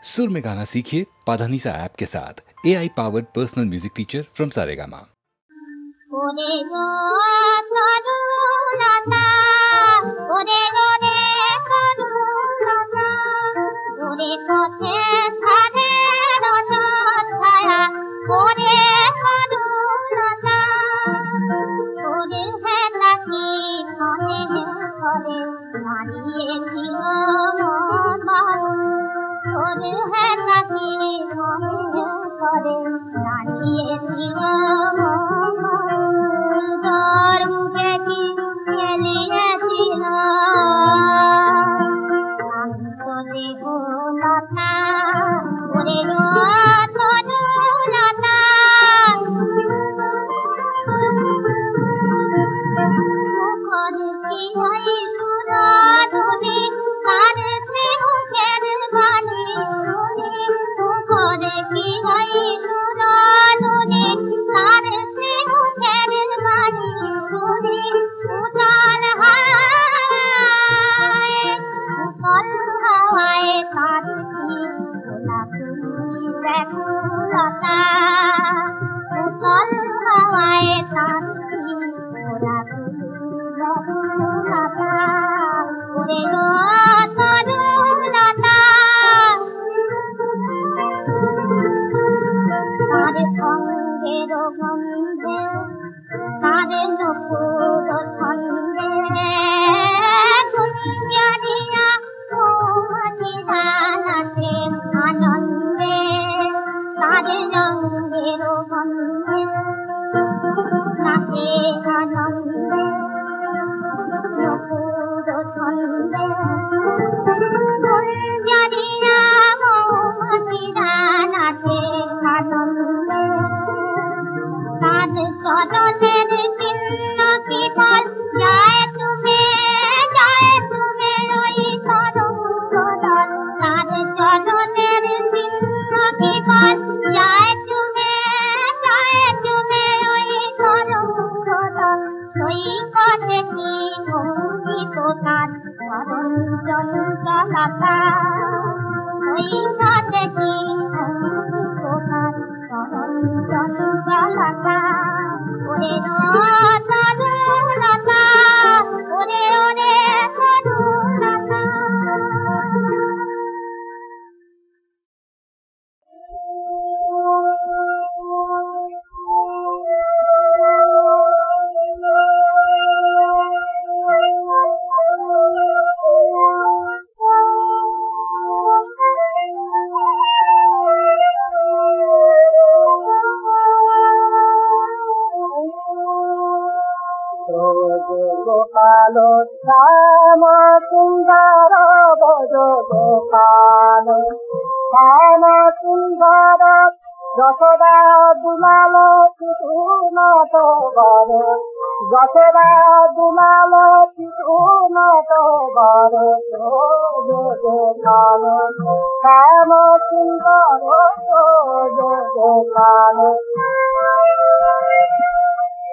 सुर में गाना सीखिए पाधानीसा ऐप के साथ। AI powered personal music teacher from Saregama.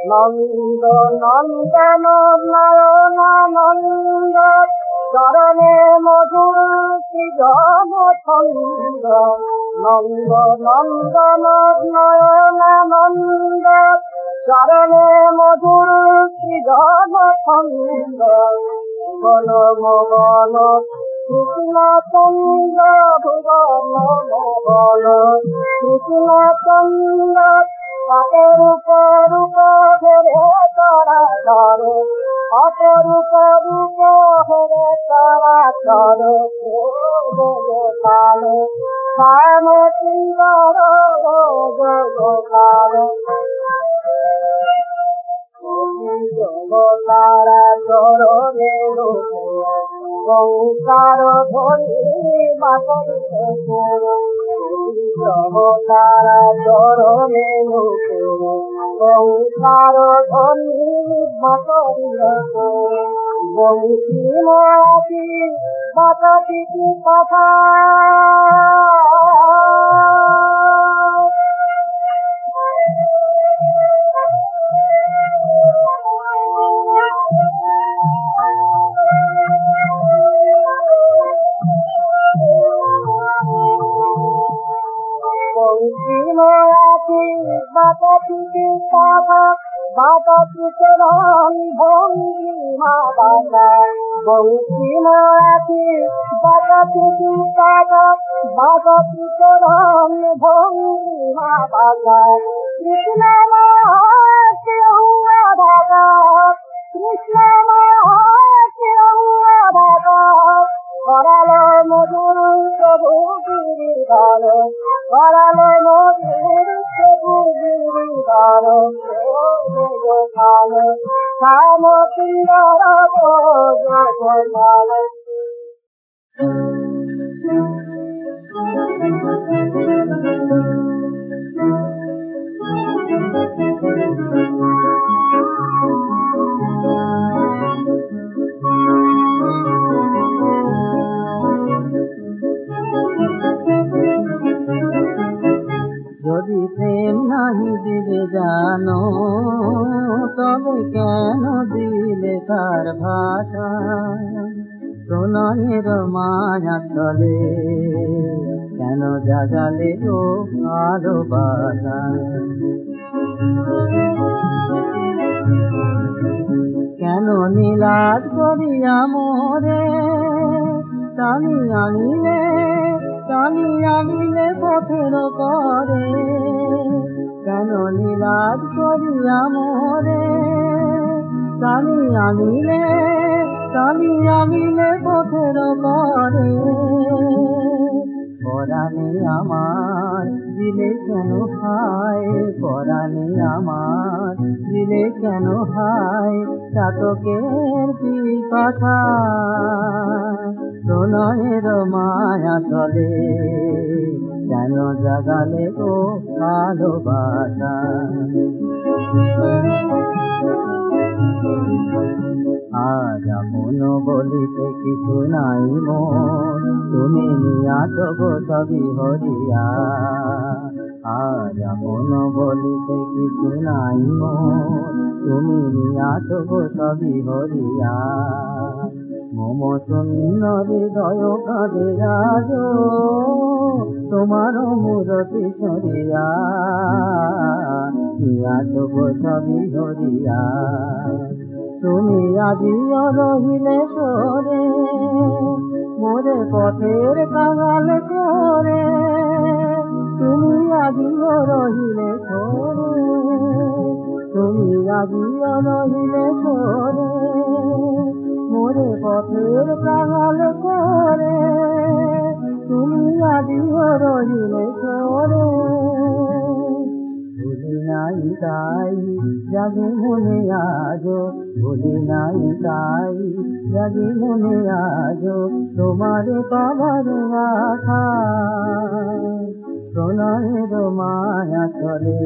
নন্দ নন্দন নয়নানন্দ চরণে মধুর সৃজন ছন্দ নন্দ নন্দন নয়নানন্দ চরণে মধুর সৃজন ছন্দ বন মোহন কৃষ্ণ চন্দ্র ভুবন মোহন কৃষ্ণ চন্দ্র অপরূপ রূপ ধরে তারা ধরে অপরূপ রূপ ধরে তারা ধরে কালে শ্যাম সুন্দর কালে জগতারা চরণে সংসার ধরি বাসরে জগতারা চরণে সংসার ধরি বাসরে বংশী মাতি বাতাতি কথা বংশীময়াতি বাতাপিতে পাতা বাতাপিতে রং ভঙ্গিমা বাতা বংশীময়াতি বাতাপিতে পাতা বাতাপিতে রং ভঙ্গিমা বাতা কৃষ্ণ মহাকে রাধা কৃষ্ণ মহাকে রাধা করালো মধুর প্রভু গিরিধর করালো মধুর প্রভু গিরিধর গোপাল শ্যাম সুন্দর গোপাল যদি প্রেম নাহি দিবে জানো তবে কেন দিলে তার ভাষা প্রণয়ের মায়া চলে কেন জাগালে ও ভালোবাসা কেন নীলাদ করিয়া মোরে টানি আনিলে পথের করে কেন নীলাদ করিয়া মোরে টানি আনিলে পথের করে পরাণে আমার দিলে কেন হায় পরাণে আমার দিলে কেন হায় চাতকের পিপাসা প্রণয়ের মায়া চলে কেন জাগালে গো ভালোবাসা আজ আপন বলিতে কিছু নাই মোর তুমি নিয়াছ গো সবই হরিয়া আজ আপন বলিতে কিছু নাই মোর তুমি নিয়াছ গো সবই হরিয়া মম শূন্য হৃদয় কাঁদে আজ তোমার মূরতি সরিয়া নিয়াছ গো সবই হরিয়া তুমি আজিও রহিলে সরে মোরে পথের কাঙাল করে তুমি আজিও রহিলে সরে তুমি আজিও রহিলে সরে মোরে পথের কাঙাল করে তুমি আজিও রহিলে সরে ভুলি নাই তাই জাগে মনে আজো ভুলি নাই তাই জাগে মনে আজো তোমার বাবার আশা প্রণয়ের মায়া চলে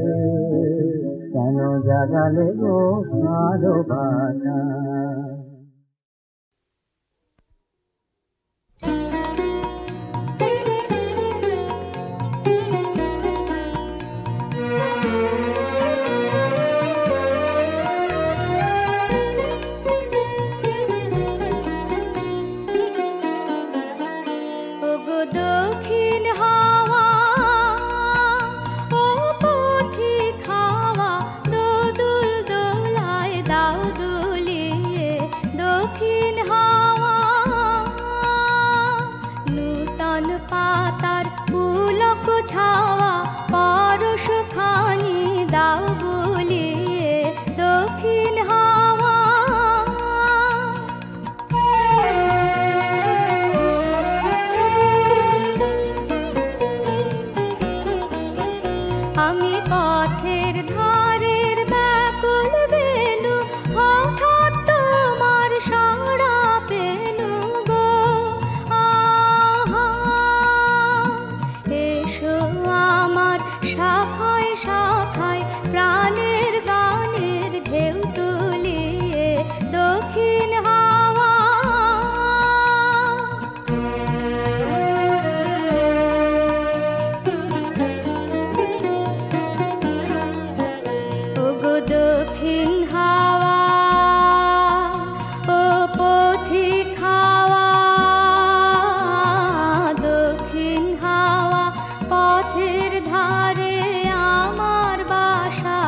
কেন জাগালে গো ভালোবাসা এসো পথের ধারে আমার বাসা,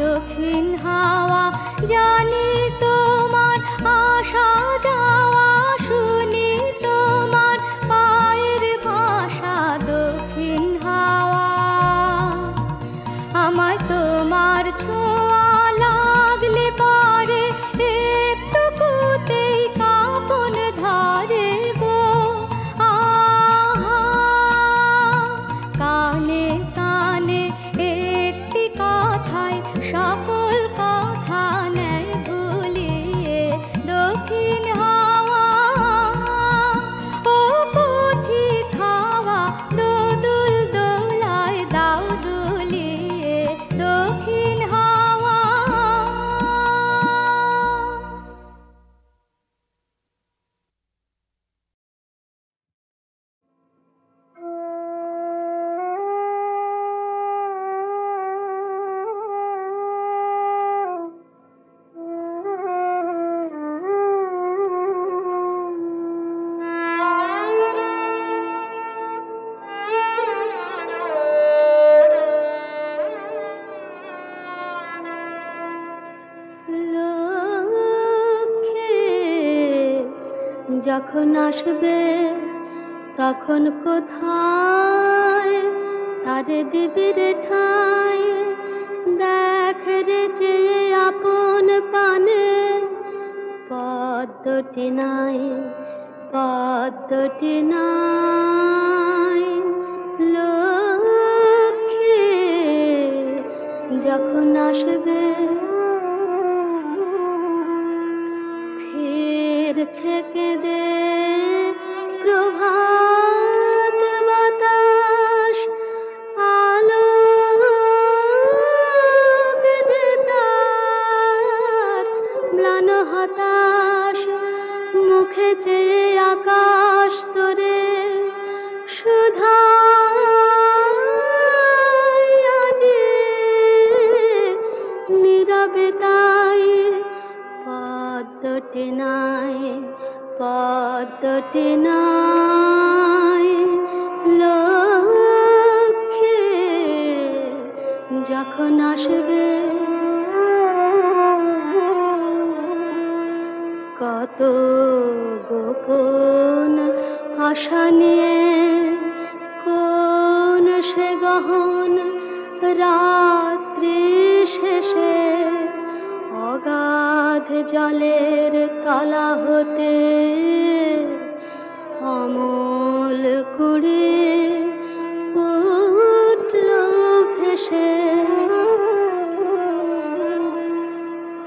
দক্ষিণ হাওয়া জানি তোমার আসা যাওয়া, শুনি তোমার পায়ের ভাষা, দক্ষিণ হাওয়া। আমায় তোমার ছোঁয়া লাগলে পারে একটুকুতেই কাঁপন ধরে গো। আহা, কানে কানে একটি কথায় সকল কথা নেয় ভুলিয়ে, দক্ষিণ হাওয়া ও পথিক হাওয়া, দোদুল দোলায় দাও দুলিয়ে, দক্ষিণ হাওয়া। যখন আসবে তখন কোথায় তারে দিবি রে ঠাই, দেখ রে যে আপন পানে পদ্মটি নাই, পদ্মটি নাই। লক্ষ্মী যখন আসবে ফিরছে কেঁদে প্রভাত বাতাস, আলোক যে তার ম্লান হতাশ, মুখে চেয়ে আকাশ তোরে সুধায় আজি নীরবে তাই, পদ্মটি নাই, পদ্মটি নাই। লক্ষ্মী যখন আসবে কত গোপন আশা নিয়ে, কোন সে গহন রাত্রি শেষে অগাধ জলের তলা হতে অমল কুড়ে উঠল ভেসে,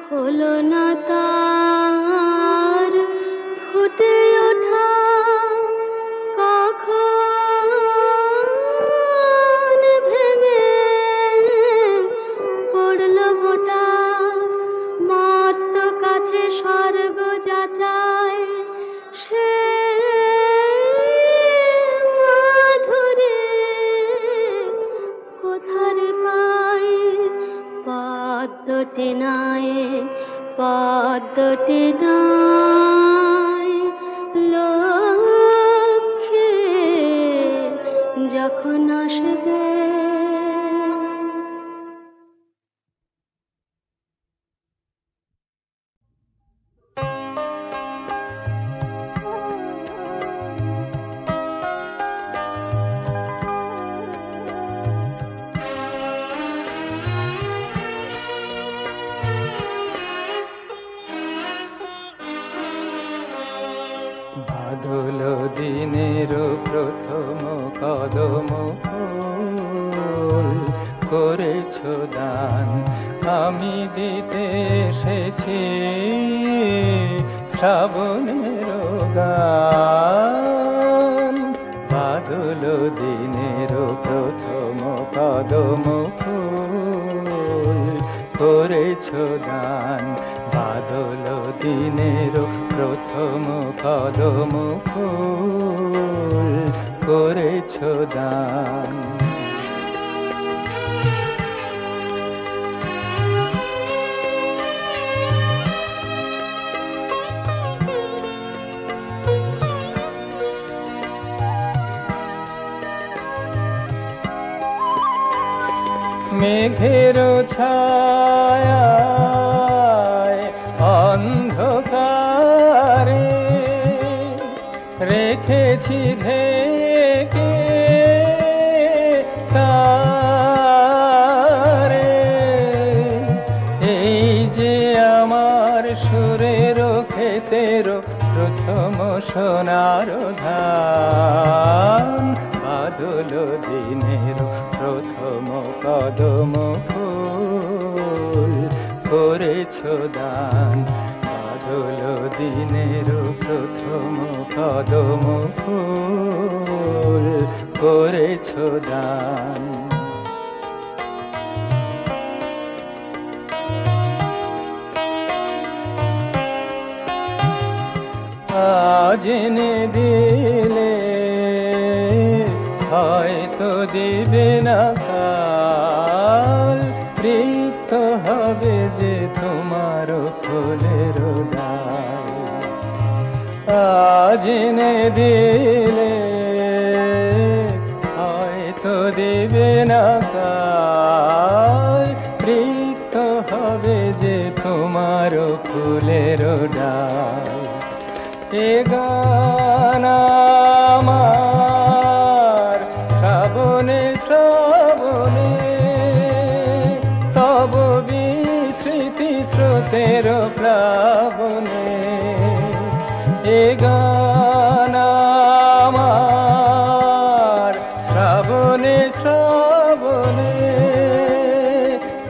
হলো না তার ফুটে ওঠা কখন ভেঙে পড়ল বোটা, মর্ত কাছে স্বর্গ যাচাই সে মাধুরী কোথারে পাই, পদ্মটি নাই, পদ্মটি নাই। লক্ষ্মী যখন আসবে বাদল দিনের প্রথম কদম ফুল করেছ দান, আমি দিতে এসেছি শ্রাবণের গান। বাদল দিনের প্রথম কদম ফুল করেছ দান, বাদল দিনের প্রথম কদম ফুল করেছ দান। মেঘের ছায়ায় অন্ধকারে রেখেছি ঢেকে তারে। এই যে আমার সুরের ক্ষেতের প্রথম সোনার ধান, বাদল দিনের প্রথম কদম ফুল করেছ দান। বাদল দিনের প্রথম কদম ফুল করেছ দান। আজ এনে দিলে হয়তো দিবে না কাল, রিক্ত হবে যে তোমার ফুলের ডাল। আজ এনে দিলে হয়তো দিবে না কাল, রিক্ত হবে যে তোমার ফুলের ডাল। এ গান আমার শ্রাবণে শ্রাবণে তব বিস্মৃতি স্রোতের প্লাবনে। এ গান আমার শ্রাবণে শ্রাবণে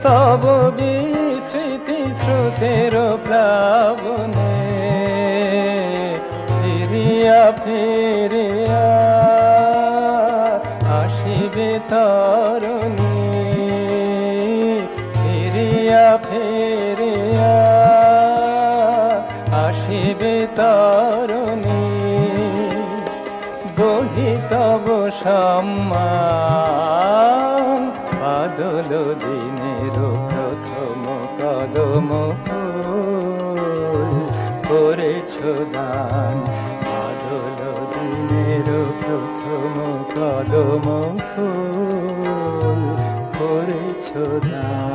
তব বিস্মৃতি স্রোতের প্লাবনে। ফিরিয়া ফিরিয়া আসিবে তরুণী, ফিরিয়া ফিরিয়া আসিবে তরুণী। বহি তব সম্মান, বাদল দিনের প্রথম কদম ফুল করেছ দান। বাদল দিনের প্রথম কদম ফুল করেছ দান।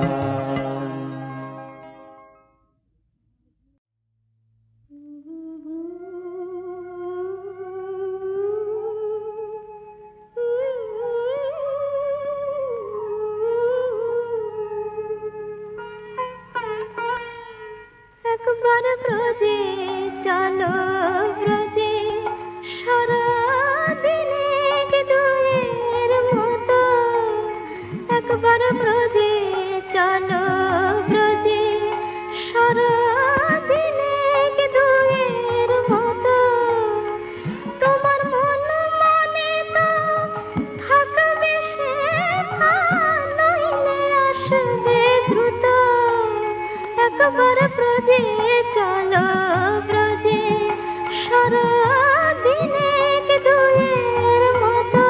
একবার ব্রজে চলো ব্রজে, সারাদিনে দুয়ের মতো। একবার ব্রজে চলো ব্রজে, সারাদিনে দুয়ের মতো। তোমার মন মনে তো থাকবে সে, নইলে আসবে দ্রুত। একবার ব্রজে চলো ব্রজে, সারাদিনে দুয়ের মতো।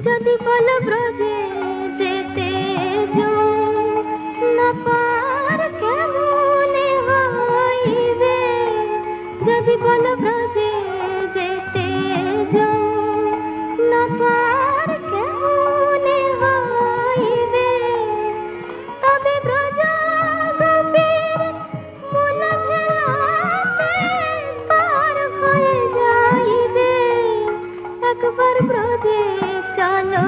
যদি বলো ব্রজে যেতে যাও, না পার কেমনে হইবে। যদি বলো ব্রজে যেতে যাও, না পার কেমনে হইবে। তবে ব্রজ গোপীর মূল ভেলাতে পার হয়ে যাইবে। একবার ব্রজে চলো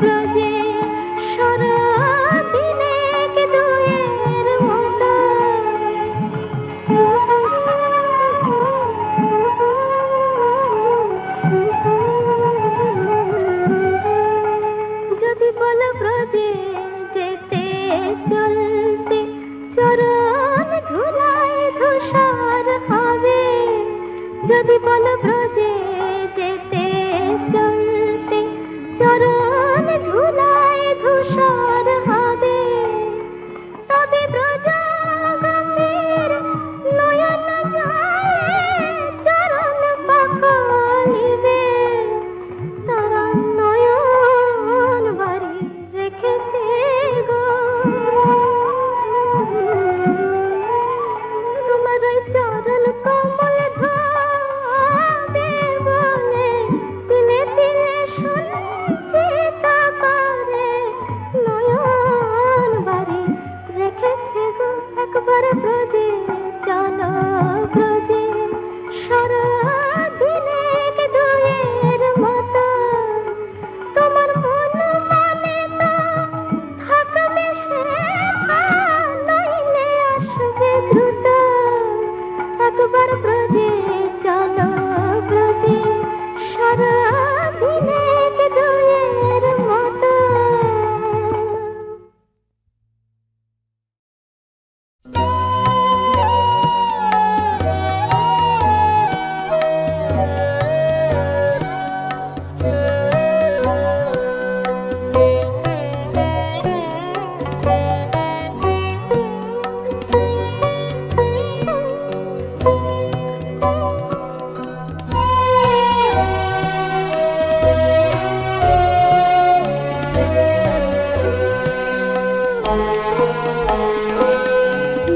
ব্রজে, সারাদিনে দুয়ের মতো। যদি বলো ব্রজে যেতে চলতে, চরণ ধুলায় ধূসর হবে। যদি বলো ব্রজে যেতে চলতে, চরণ ধুলায় ধূসর হবে। তবে ব্রজ গম্ভীর নয়ন যায় চরণ পাখলিবে। তারা নয়ন বাড়ি রেখেছে গো।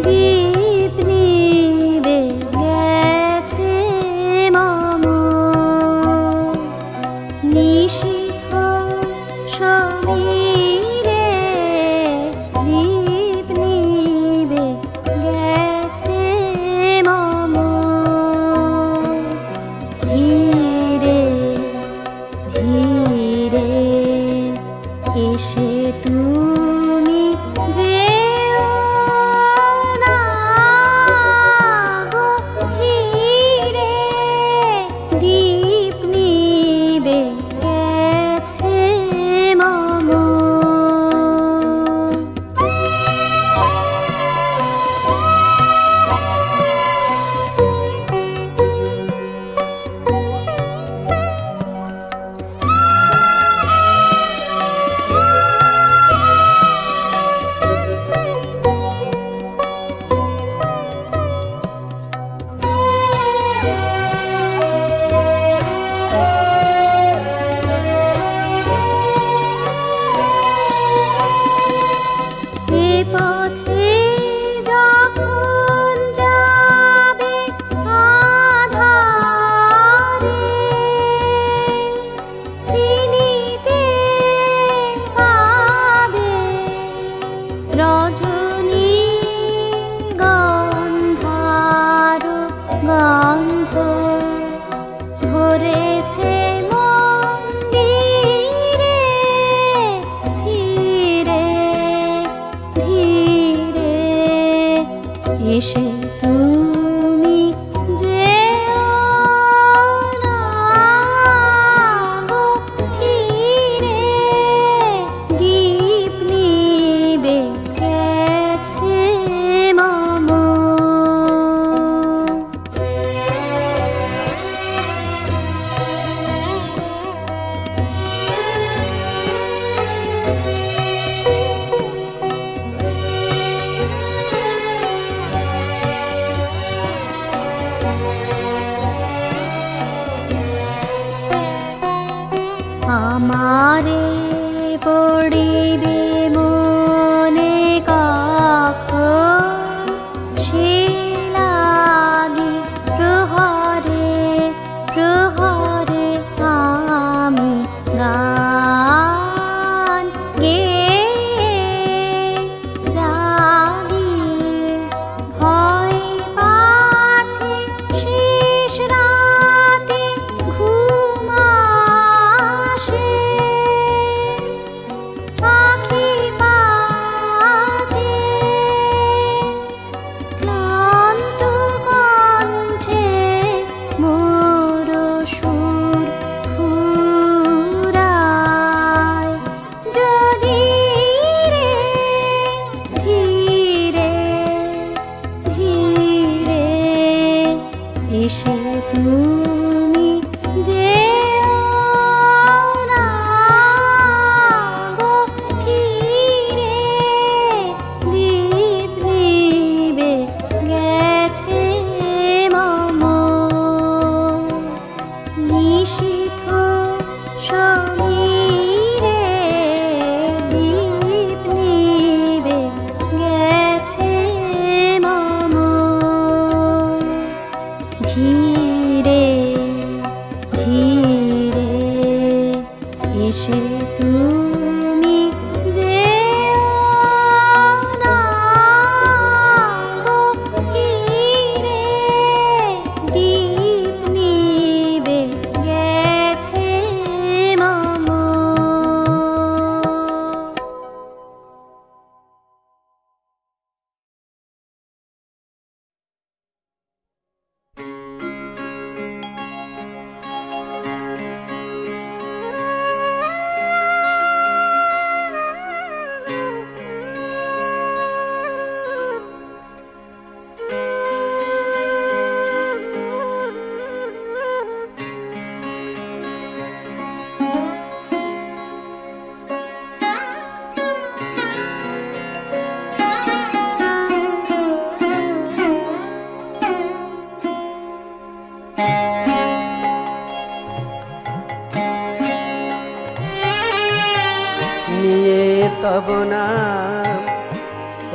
দীপ নিবে গেছে মম নিশীথ সমীরে, দীপ নিবে গেছে মম ধীরে ধীরে এসে তুমি যেও না গো ধীরে, দীপ নিবে গেছে মম। এ পথে যখন যাবে আধারে, চিনিতে পাবে রজনী গন্ধার গন্ধ ভরেছে মন্দিরে, ধীরে ধীরে এসে তুমি যেও না গো ধীরে, দীপ নিবে গেছে মম।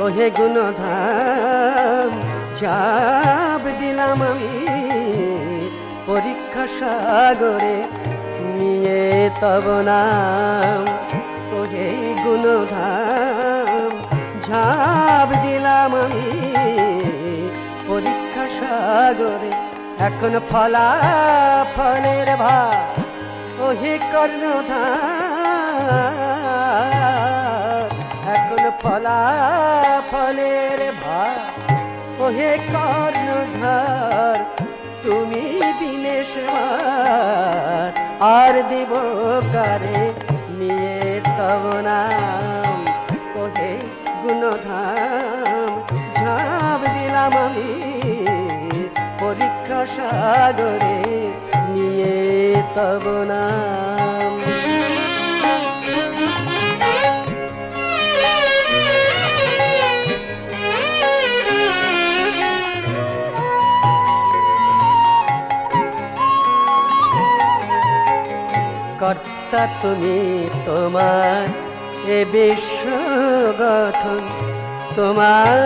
ওহে গুণধাম ঝাঁপ দিলাম আমি পরীক্ষা সাগরে নিয়ে তব নাম। ওহে গুণধাম ঝাঁপ দিলাম আমি পরীক্ষা সাগরে, এখন ফলাফলের ভার ওহে কর্ণধার, এখন ফলাফলের ভার ওহে কর্ণধার। তুমি বিনেশবার আর দিব কারে নিয়ে তব নাম। ওহে গুণধাম ঝাঁপ দিলাম আমি পরীক্ষা সাগরে নিয়ে তব নাম। কর্তা তুমি, তোমার এ বিশ্ব গঠন, তোমার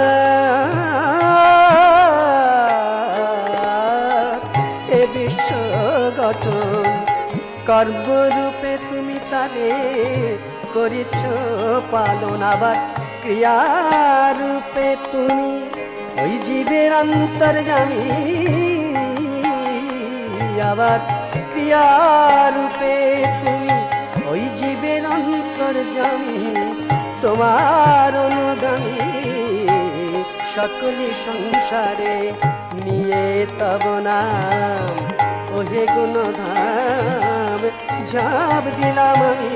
এ বিশ্ব গঠন কর্মরূপে তুমি তারে করিছ পালন। আবার ক্রিয়ারূপে তুমি ওই জীবের অন্তর্যামী, আবার ক্রিয়ারূপে তুমি ওই জীবের অন্তর্যামী। তোমার অনুগামী সকলি সংসারে নিয়ে তব নাম। ওহে গুণধাম ঝাঁপ দিলাম আমি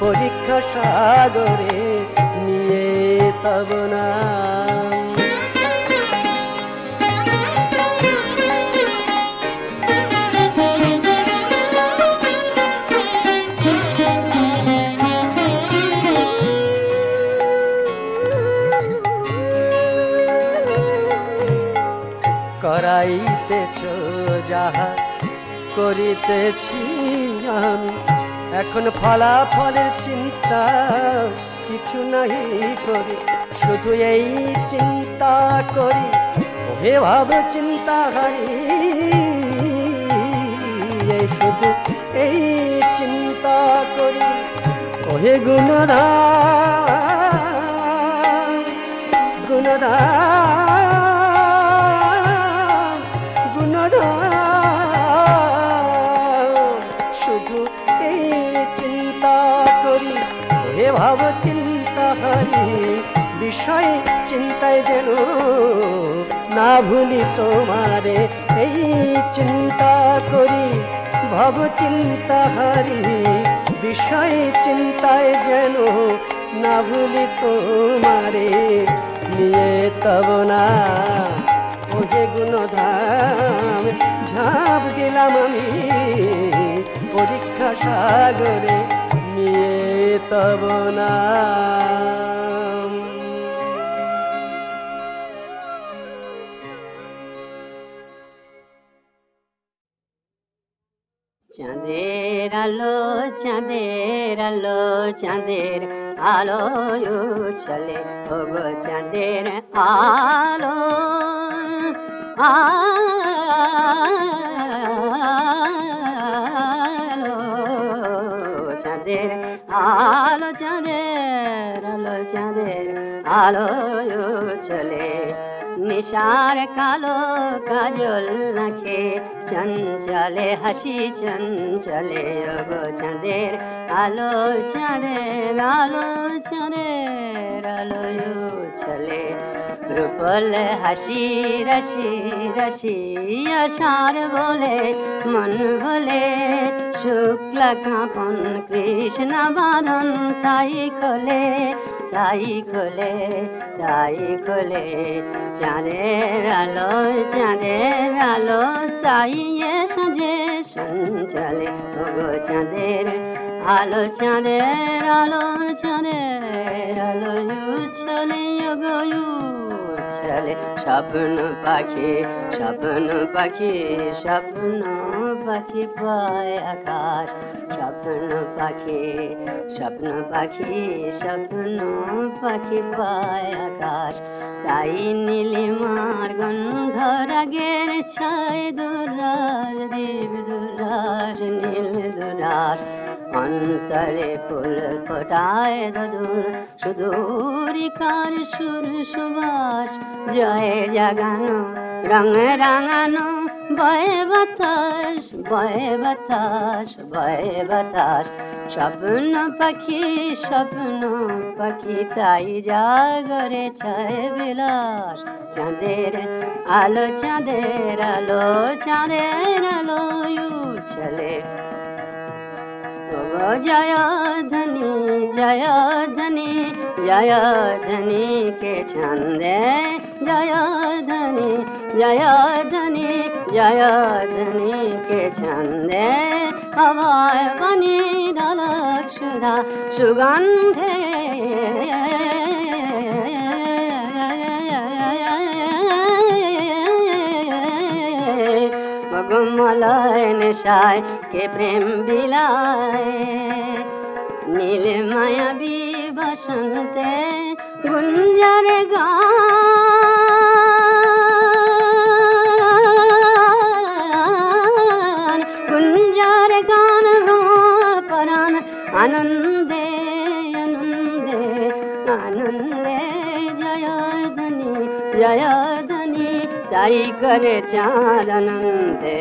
পরীক্ষা সাগরে নিয়ে তব নাম। করাইতেছ যাহা করিতেছি আমি, এখন ফলাফলের চিন্তা কিছু নাহি করি, শুধু এই চিন্তা করি ওহে ভাব চিন্তা হারি। শুধু এই চিন্তা করি ওহে গুণধাম গুণধাম গুণধাম। শুধু এই চিন্তা করি ওহে ভাব চিন্তা হারি। বিষয় চিন্তায় যেন না ভুলি তোমারে, এই চিন্তা করি ভাব চিন্তা হারি। বিষয় চিন্তায় যেন না ভুলি তোমারে নিয়ে তব নাম। ওহে গুণধাম ঝাঁপ দিলাম আমি পরীক্ষা সাগরে নিয়ে তব নাম। চাঁদের আলো চাঁদের আলো চাঁদের আলো চলে, ওগো চাঁদের আলো আলো চাঁদের আলো চাঁদের আলো চাঁদের আলো চলে। নিশার কালো কাজল নাখে চঞ্চলে হাসি চঞ্চলে, ওগো চাঁদের আলো চাঁদের আলো চাঁদের আলো চলে। রূপল হাসি রাশি রাশি আষাঢ় বলে মন ভোলে, শুক্লা কাঁপন কৃষ্ণ বাঁধন তাই খোলে তাই খোলে তাই খোলে। চাঁদের আলো তাই সাজে সঞ্চলে, ওগো চাঁদের আলো চাঁদের আলো চাঁদের আলোয় চলে চলে স্বপ্ন পাখি স্বপ্ন পাখি স্বপ্ন পাখি পায় আকাশ স্বপ্ন পাখি স্বপ্ন পাখি স্বপ্ন পাখি পায় আকাশ তাই নীলিমার গন্ধ রাগের ছায় দুরাস দীপ দুরাস নীল দুরাস অন্তরে ফুল ফোটায় দোদুল সুদূরিকার সুর সুবাস জয়ে জাগানো রঙ রাঙানো বয়ে বাতাস বয়ে বাতাস বয়ে বাতাস স্বপ্ন পাখি তাই জাগরে চায় বিলাস চাঁদের আলো চাঁদের আলো চাঁদের আলো চলে जय धनी जय धनी जय धनी के छंदे जय धनी जय धनी जय धनी के छंदे हवाए बनी दलक्षुधा सुगंधे मलय निशाय के प्रेम बिलाए नील मायावी बसंते गुंजर गान गुंजर गान परान आनंदे आनंदे आनंदे जय धनी ताई करे चार आनंदे